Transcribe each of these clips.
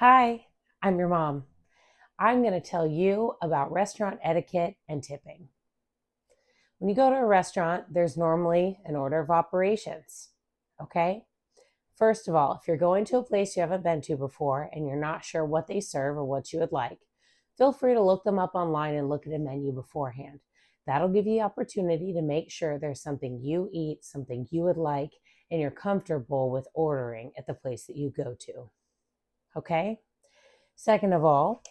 Hi, I'm your mom. I'm going to tell you about restaurant etiquette and tipping. When you go to a restaurant, there's normally an order of operations. Okay? First of all, if you're going to a place you haven't been to before and you're not sure what they serve or what you would like, feel free to look them up online and look at a menu beforehand. That'll give you the opportunity to make sure there's something you eat, something you would like, and you're comfortable with ordering at the place that you go to. Okay? Second of all,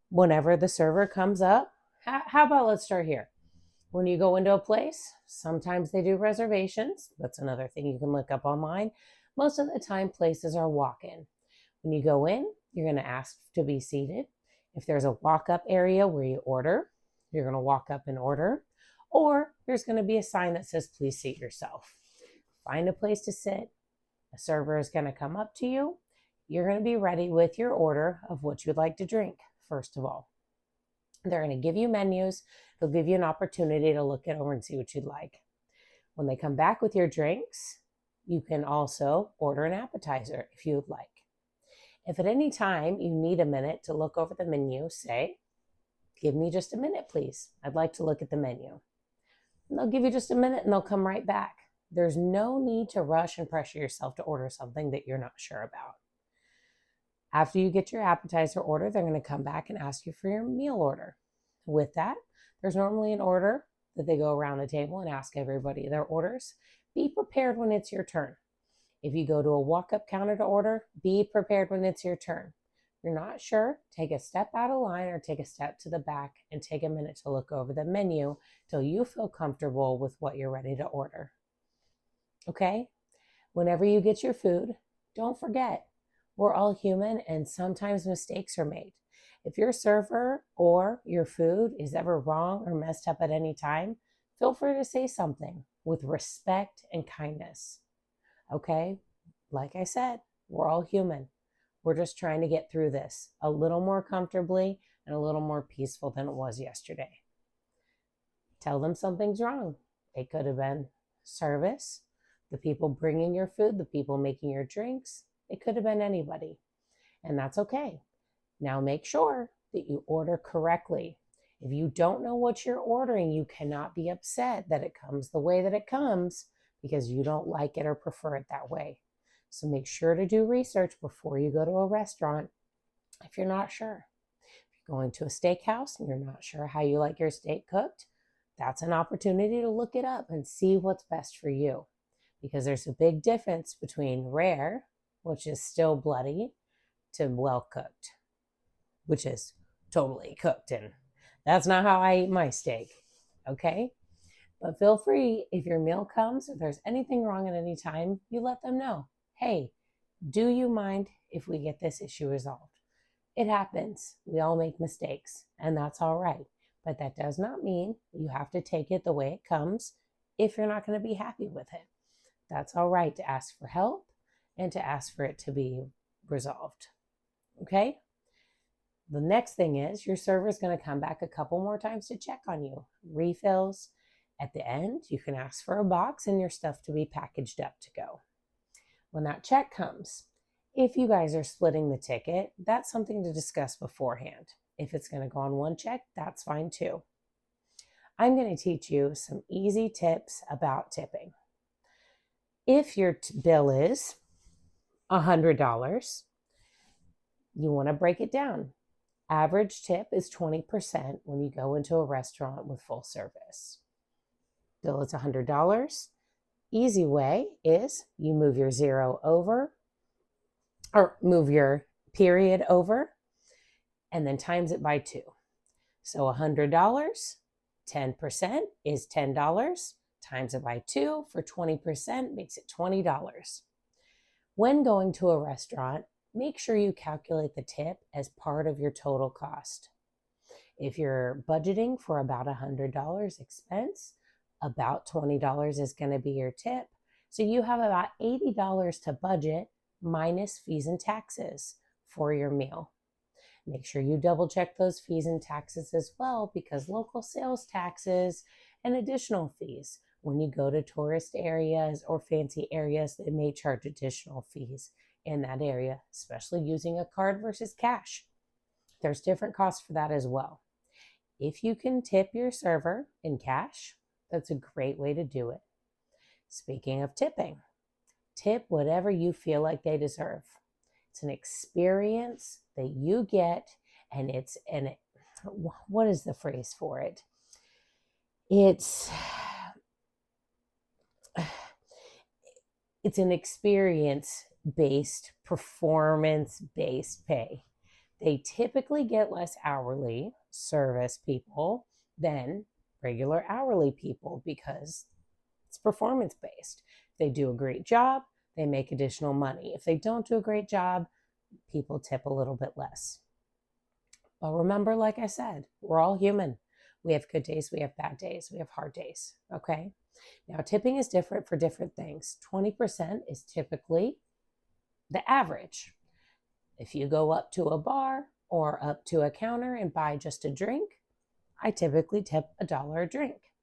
whenever the server comes up, how about let's start here. When you go into a place, sometimes they do reservations. That's another thing you can look up online. Most of the time, places are walk in. When you go in, you're going to ask to be seated. If there's a walk up area where you order, you're going to walk up and order. Or there's going to be a sign that says, please seat yourself. Find a place to sit. A server is going to come up to you. You're going to be ready with your order of what you'd like to drink, first of all. They're going to give you menus. They'll give you an opportunity to look it over and see what you'd like. When they come back with your drinks, you can also order an appetizer if you would like. If at any time you need a minute to look over the menu, say, give me just a minute, please. I'd like to look at the menu. And they'll give you just a minute and they'll come right back. There's no need to rush and pressure yourself to order something that you're not sure about. After you get your appetizer order, they're going to come back and ask you for your meal order. With that, there's normally an order that they go around the table and ask everybody their orders. Be prepared when it's your turn. If you go to a walk-up counter to order, be prepared when it's your turn. If you're not sure, take a step out of line or take a step to the back and take a minute to look over the menu till you feel comfortable with what you're ready to order. Okay? Whenever you get your food, don't forget, we're all human and sometimes mistakes are made. If your server or your food is ever wrong or messed up at any time, feel free to say something with respect and kindness. Okay? Like I said, we're all human. We're just trying to get through this a little more comfortably and a little more peaceful than it was yesterday. Tell them something's wrong. It could have been service, the people bringing your food, the people making your drinks. It could have been anybody, and that's okay. Now make sure that you order correctly. If you don't know what you're ordering, you cannot be upset that it comes the way that it comes because you don't like it or prefer it that way. So make sure to do research before you go to a restaurant if you're not sure. If you're going to a steakhouse and you're not sure how you like your steak cooked, that's an opportunity to look it up and see what's best for you. Because there's a big difference between rare, which is still bloody, to well cooked, which is totally cooked. And that's not how I eat my steak. Okay? But feel free, if your meal comes, if there's anything wrong at any time, you let them know. Hey, do you mind if we get this issue resolved? It happens. We all make mistakes, and that's all right. But that does not mean you have to take it the way it comes if you're not going to be happy with it. That's all right to ask for help and to ask for it to be resolved. Okay? The next thing is your server is going to come back a couple more times to check on you. Refills. At the end, you can ask for a box and your stuff to be packaged up to go. When that check comes, if you guys are splitting the ticket, that's something to discuss beforehand. If it's going to go on one check, that's fine too. I'm going to teach you some easy tips about tipping. If your bill is $100, you want to break it down. Average tip is 20% when you go into a restaurant with full service. Bill is $100. Easy way is you move your zero over, or move your period over, and then times it by 2. So $100, 10% is $10. Times it by 2 for 20% makes it $20. When going to a restaurant, make sure you calculate the tip as part of your total cost. If you're budgeting for about $100 expense, about $20 is going to be your tip. So you have about $80 to budget minus fees and taxes for your meal. Make sure you double check those fees and taxes as well, because local sales taxes and additional fees. When you go to tourist areas or fancy areas, they may charge additional fees in that area, especially using a card versus cash. There's different costs for that as well. If you can tip your server in cash, that's a great way to do it. Speaking of tipping, tip whatever you feel like they deserve. It's an experience that you get, and what is the phrase for it? It's an experience-based, performance-based pay. They typically get less hourly service people than regular hourly people because it's performance-based. If they do a great job, they make additional money. If they don't do a great job, people tip a little bit less. But remember, like I said, we're all human. We have good days, we have bad days, we have hard days, okay? Now, tipping is different for different things. 20% is typically the average. If you go up to a bar or up to a counter and buy just a drink, I typically tip $1 a drink.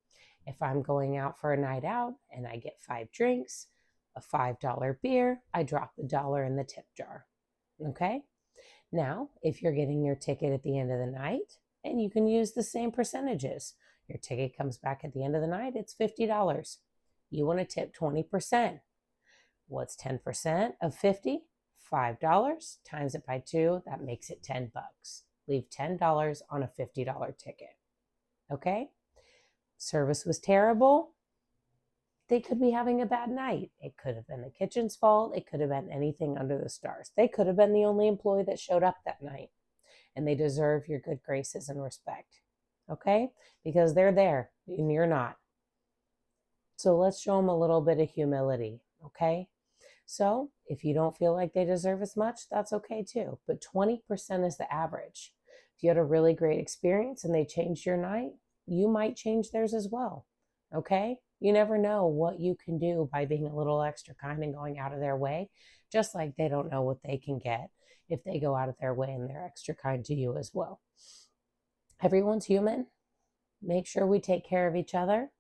If I'm going out for a night out and I get 5 drinks, a $5 beer, I drop $1 in the tip jar, okay? Now, if you're getting your ticket at the end of the night, and you can use the same percentages, your ticket comes back at the end of the night, it's $50. You want to tip 20%. What's 10% of 50? $5 times it by 2, that makes it $10. Leave $10 on a $50 ticket. Okay? Service was terrible. They could be having a bad night. It could have been the kitchen's fault. It could have been anything under the stars. They could have been the only employee that showed up that night, and they deserve your good graces and respect. Okay? Because they're there and you're not. So let's show them a little bit of humility. Okay? So if you don't feel like they deserve as much, that's okay too. But 20% is the average. If you had a really great experience and they changed your night, you might change theirs as well. Okay? You never know what you can do by being a little extra kind and going out of their way, just like they don't know what they can get if they go out of their way and they're extra kind to you as well. Everyone's human. Make sure we take care of each other.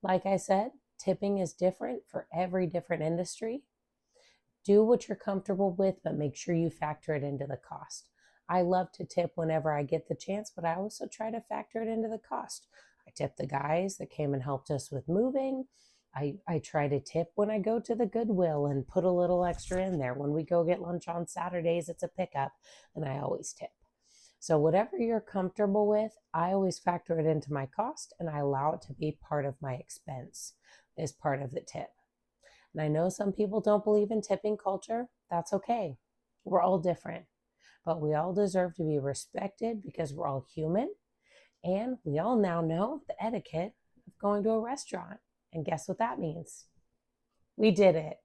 Like I said, tipping is different for every different industry. Do what you're comfortable with, but make sure you factor it into the cost. I love to tip whenever I get the chance, but I also try to factor it into the cost. I tip the guys that came and helped us with moving. I try to tip when I go to the Goodwill and put a little extra in there. When we go get lunch on Saturdays, it's a pickup, and I always tip. So whatever you're comfortable with, I always factor it into my cost, and I allow it to be part of my expense as part of the tip. And I know some people don't believe in tipping culture. That's okay. We're all different, but we all deserve to be respected because we're all human. And we all now know the etiquette of going to a restaurant. And guess what that means? We did it.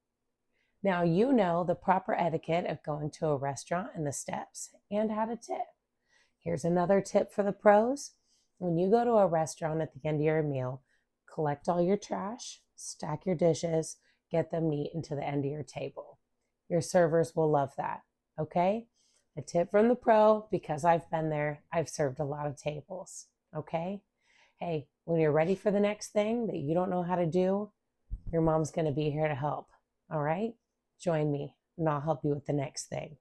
Now you know the proper etiquette of going to a restaurant and the steps and how to tip. Here's another tip for the pros. When you go to a restaurant at the end of your meal, collect all your trash, stack your dishes, get them neat into the end of your table. Your servers will love that, okay? A tip from the pro, because I've been there. I've served a lot of tables, okay? Hey, when you're ready for the next thing that you don't know how to do, your mom's going to be here to help, all right? Join me, and I'll help you with the next thing.